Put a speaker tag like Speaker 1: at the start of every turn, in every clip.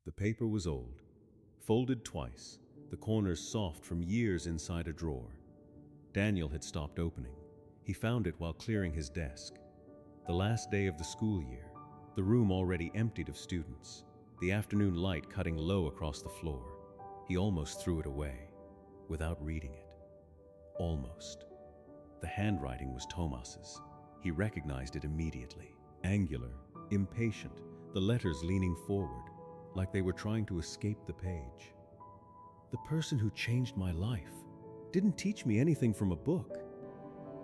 Speaker 1: The paper was old, folded twice, the corners soft from years inside a drawer. Daniel had stopped opening. He found it while clearing his desk. The last day of the school year, the room already emptied of students, the afternoon light cutting low across the floor. He almost threw it away, without reading it. Almost. The handwriting was Tomas's. He recognized it immediately. Angular, impatient, the letters leaning forward, like they were trying to escape the page. The person who changed my life didn't teach me anything from a book.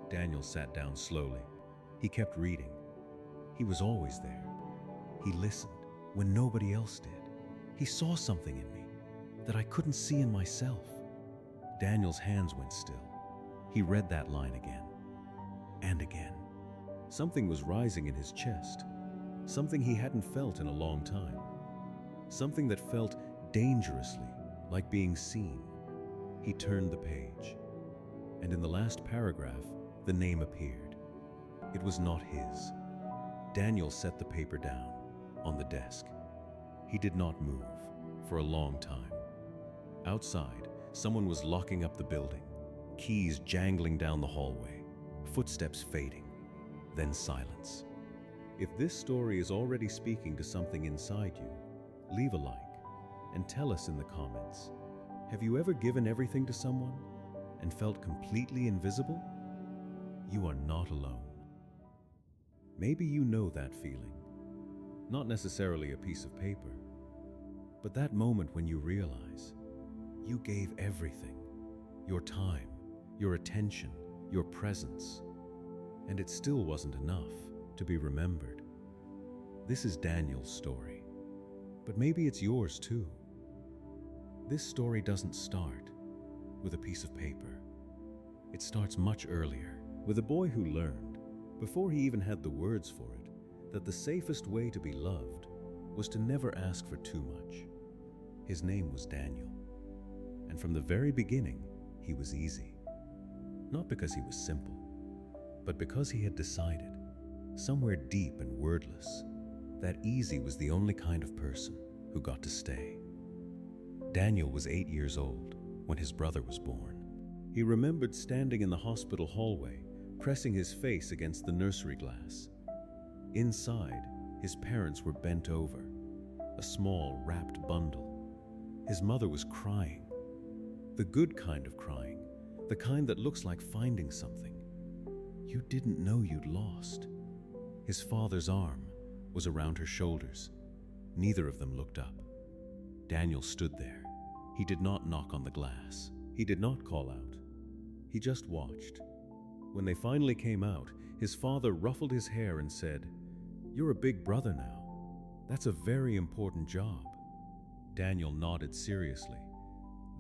Speaker 1: Daniel sat down slowly. He kept reading. He was always there. He listened when nobody else did. He saw something in me that I couldn't see in myself. Daniel's hands went still. He read that line again and again. Something was rising in his chest, something he hadn't felt in a long time, something that felt dangerously like being seen. He turned the page, and in the last paragraph, the name appeared. It was not his. Daniel set the paper down on the desk. He did not move for a long time. Outside, someone was locking up the building, keys jangling down the hallway, footsteps fading, then silence. If this story is already speaking to something inside you, leave a like and tell us in the comments. Have you ever given everything to someone and felt completely invisible? You are not alone. Maybe you know that feeling. Not necessarily a piece of paper, but that moment when you realize you gave everything, your time, your attention, your presence, and it still wasn't enough to be remembered. This is Daniel's story, but maybe it's yours too. This story doesn't start with a piece of paper. It starts much earlier, with a boy who learned, before he even had the words for it, that the safest way to be loved was to never ask for too much. His name was Daniel, and from the very beginning, he was easy. Not because he was simple, but because he had decided, somewhere deep and wordless, that easy was the only kind of person who got to stay. Daniel was 8 years old when his brother was born. He remembered standing in the hospital hallway, pressing his face against the nursery glass. Inside, his parents were bent over, a small, wrapped bundle. His mother was crying. The good kind of crying, the kind that looks like finding something you didn't know you'd lost. His father's arm was around her shoulders. Neither of them looked up. Daniel stood there. He did not knock on the glass. He did not call out. He just watched. When they finally came out, his father ruffled his hair and said, "You're a big brother now. That's a very important job." Daniel nodded seriously.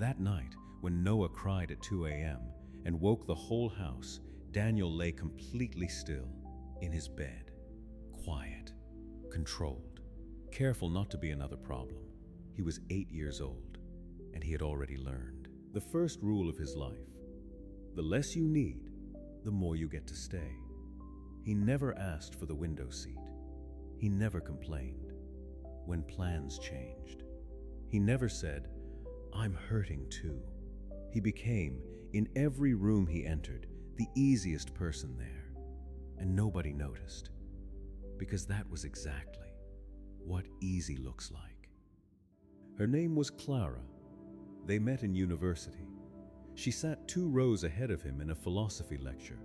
Speaker 1: That night, when Noah cried at 2 a.m. and woke the whole house, Daniel lay completely still in his bed, quiet, controlled, careful not to be another problem. He was 8 years old, and he had already learned the first rule of his life. The less you need, the more you get to stay. He never asked for the window seat. He never complained when plans changed. He never said, "I'm hurting too." He became, in every room he entered, the easiest person there, and nobody noticed, because that was exactly what easy looks like. Her name was Clara. They met in university. She sat 2 rows ahead of him in a philosophy lecture,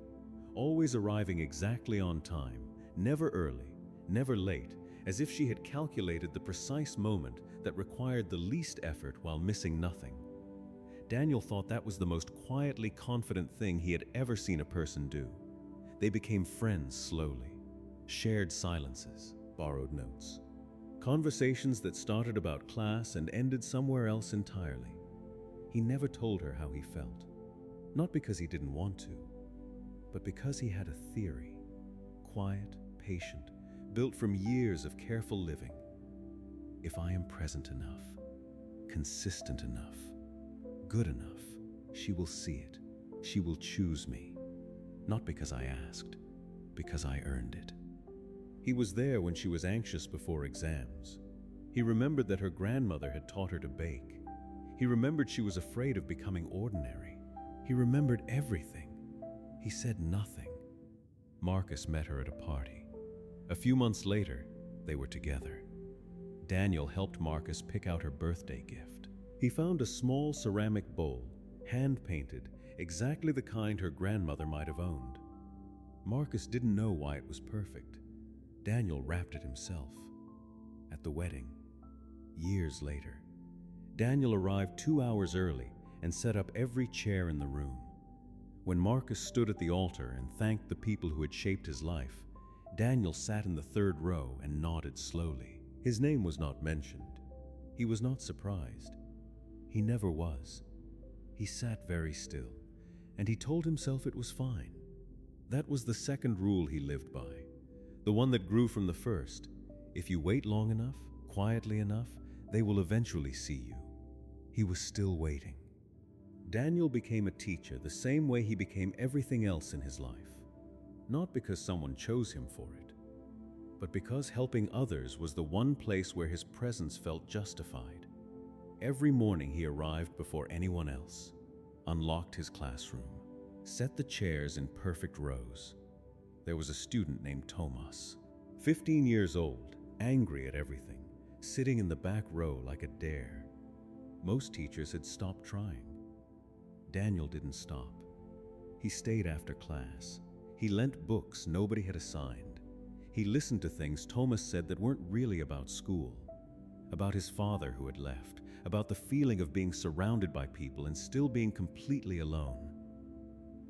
Speaker 1: always arriving exactly on time, never early, never late, as if she had calculated the precise moment that required the least effort while missing nothing. Daniel thought that was the most quietly confident thing he had ever seen a person do. They became friends slowly, shared silences, borrowed notes. Conversations that started about class and ended somewhere else entirely. He never told her how he felt, not because he didn't want to, but because he had a theory, quiet, patient, built from years of careful living. If I am present enough, consistent enough, good enough, she will see it. She will choose me. Not because I asked, because I earned it. He was there when she was anxious before exams. He remembered that her grandmother had taught her to bake. He remembered she was afraid of becoming ordinary. He remembered everything. He said nothing. Marcus met her at a party. A few months later, they were together. Daniel helped Marcus pick out her birthday gift. He found a small ceramic bowl, hand-painted, exactly the kind her grandmother might have owned. Marcus didn't know why it was perfect. Daniel wrapped it himself. At the wedding, years later, Daniel arrived 2 hours early and set up every chair in the room. When Marcus stood at the altar and thanked the people who had shaped his life, Daniel sat in the third row and nodded slowly. His name was not mentioned. He was not surprised. He never was. He sat very still, and he told himself it was fine. That was the second rule he lived by, the one that grew from the first. If you wait long enough, quietly enough, they will eventually see you. He was still waiting. Daniel became a teacher the same way he became everything else in his life. Not because someone chose him for it, but because helping others was the one place where his presence felt justified. Every morning he arrived before anyone else, unlocked his classroom, set the chairs in perfect rows. There was a student named Thomas, 15 years old, angry at everything, sitting in the back row like a dare. Most teachers had stopped trying. Daniel didn't stop. He stayed after class. He lent books nobody had assigned. He listened to things Thomas said that weren't really about school, about his father who had left, about the feeling of being surrounded by people and still being completely alone.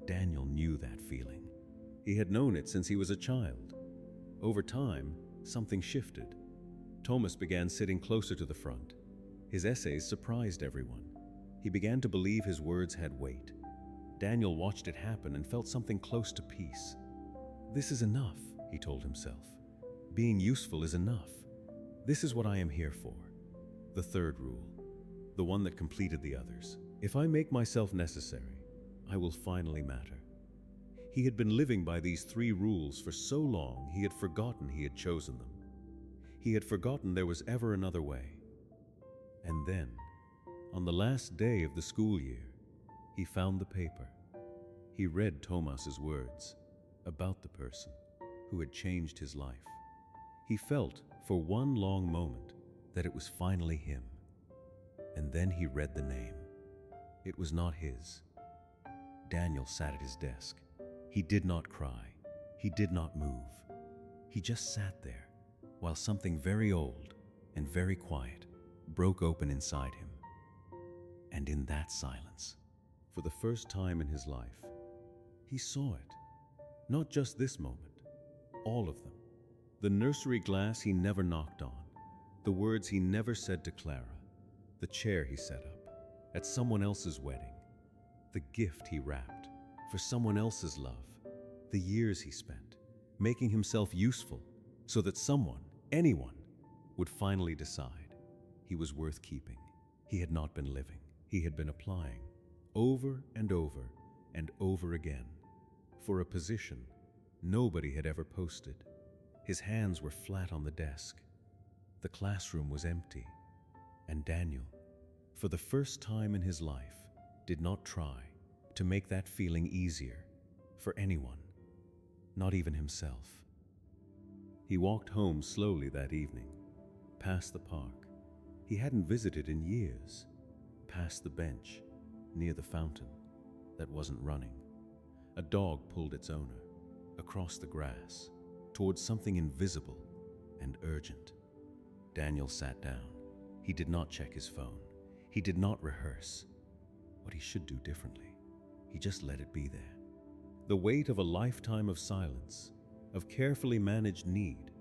Speaker 1: Daniel knew that feeling. He had known it since he was a child. Over time, something shifted. Thomas began sitting closer to the front. His essays surprised everyone. He began to believe his words had weight. Daniel watched it happen and felt something close to peace. This is enough, he told himself. Being useful is enough. This is what I am here for. The third rule, the one that completed the others. If I make myself necessary, I will finally matter. He had been living by these 3 rules for so long he had forgotten he had chosen them. He had forgotten there was ever another way. And then, on the last day of the school year, he found the paper. He read Thomas's words about the person who had changed his life. He felt, for one long moment, that it was finally him. And then he read the name. It was not his. Daniel sat at his desk. He did not cry. He did not move. He just sat there, while something very old and very quiet broke open inside him. And in that silence, for the first time in his life, he saw it. Not just this moment, all of them. The nursery glass he never knocked on, the words he never said to Clara, the chair he set up at someone else's wedding, the gift he wrapped for someone else's love, the years he spent making himself useful so that someone, anyone, would finally decide he was worth keeping. He had not been living. He had been applying over and over and over again for a position nobody had ever posted. His hands were flat on the desk. The classroom was empty. And Daniel, for the first time in his life, did not try to make that feeling easier for anyone, not even himself. He walked home slowly that evening, past the park he hadn't visited in years, past the bench near the fountain that wasn't running. A dog pulled its owner across the grass towards something invisible and urgent. Daniel sat down. He did not check his phone. He did not rehearse what he should do differently. He just let it be there. The weight of a lifetime of silence, of carefully managed need,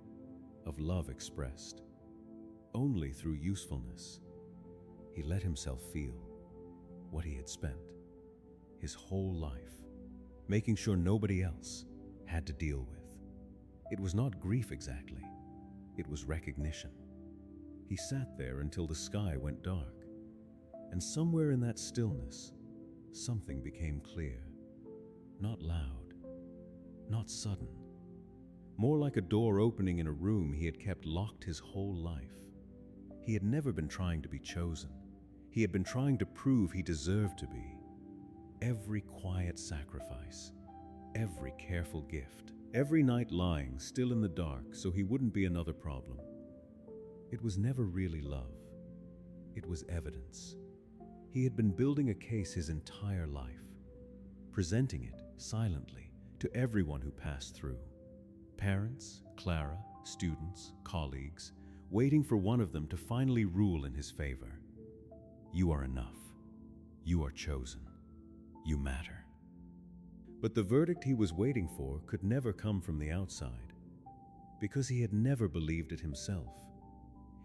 Speaker 1: of love expressed only through usefulness. He let himself feel what he had spent his whole life, making sure nobody else had to deal with. It was not grief exactly. It was recognition. He sat there until the sky went dark, and somewhere in that stillness, something became clear. Not loud, not sudden, more like a door opening in a room he had kept locked his whole life. He had never been trying to be chosen. He had been trying to prove he deserved to be. Every quiet sacrifice, every careful gift, every night lying still in the dark so he wouldn't be another problem. It was never really love. It was evidence. He had been building a case his entire life, presenting it silently to everyone who passed through. Parents, Clara, students, colleagues, waiting for one of them to finally rule in his favor. You are enough. You are chosen. You matter. But the verdict he was waiting for could never come from the outside, because he had never believed it himself.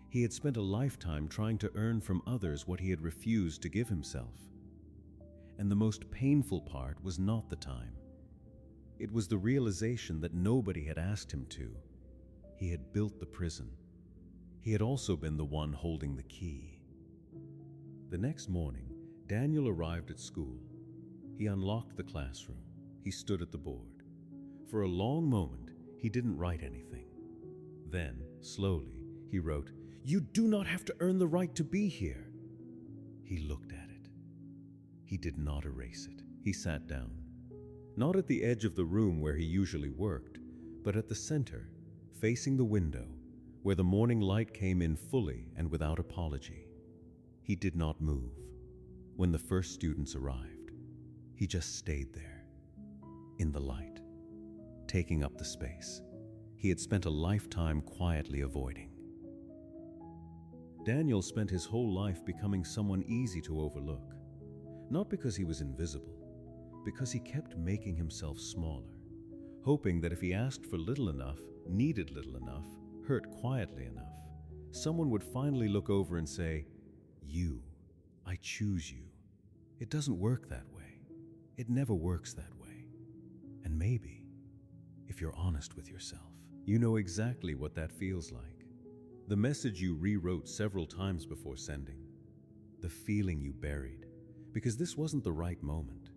Speaker 1: He had spent a lifetime trying to earn from others what he had refused to give himself. And the most painful part was not the time. It was the realization that nobody had asked him to. He had built the prison. He had also been the one holding the key. The next morning, Daniel arrived at school. He unlocked the classroom. He stood at the board. For a long moment, he didn't write anything. Then, slowly, he wrote, "You do not have to earn the right to be here." He looked at it. He did not erase it. He sat down. Not at the edge of the room where he usually worked, but at the center, facing the window, where the morning light came in fully and without apology. He did not move. When the first students arrived, he just stayed there, in the light, taking up the space he had spent a lifetime quietly avoiding. Daniel spent his whole life becoming someone easy to overlook, not because he was invisible, because he kept making himself smaller, hoping that if he asked for little enough, needed little enough, hurt quietly enough, someone would finally look over and say, "You, I choose you." It doesn't work that way. It never works that way. And maybe, if you're honest with yourself, you know exactly what that feels like. The message you rewrote several times before sending. The feeling you buried, because this wasn't the right moment.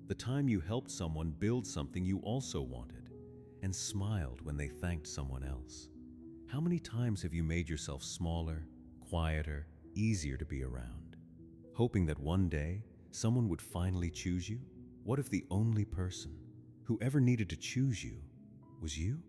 Speaker 1: The time you helped someone build something you also wanted, and smiled when they thanked someone else. How many times have you made yourself smaller, quieter, easier to be around, hoping that one day someone would finally choose you? What if the only person who ever needed to choose you was you?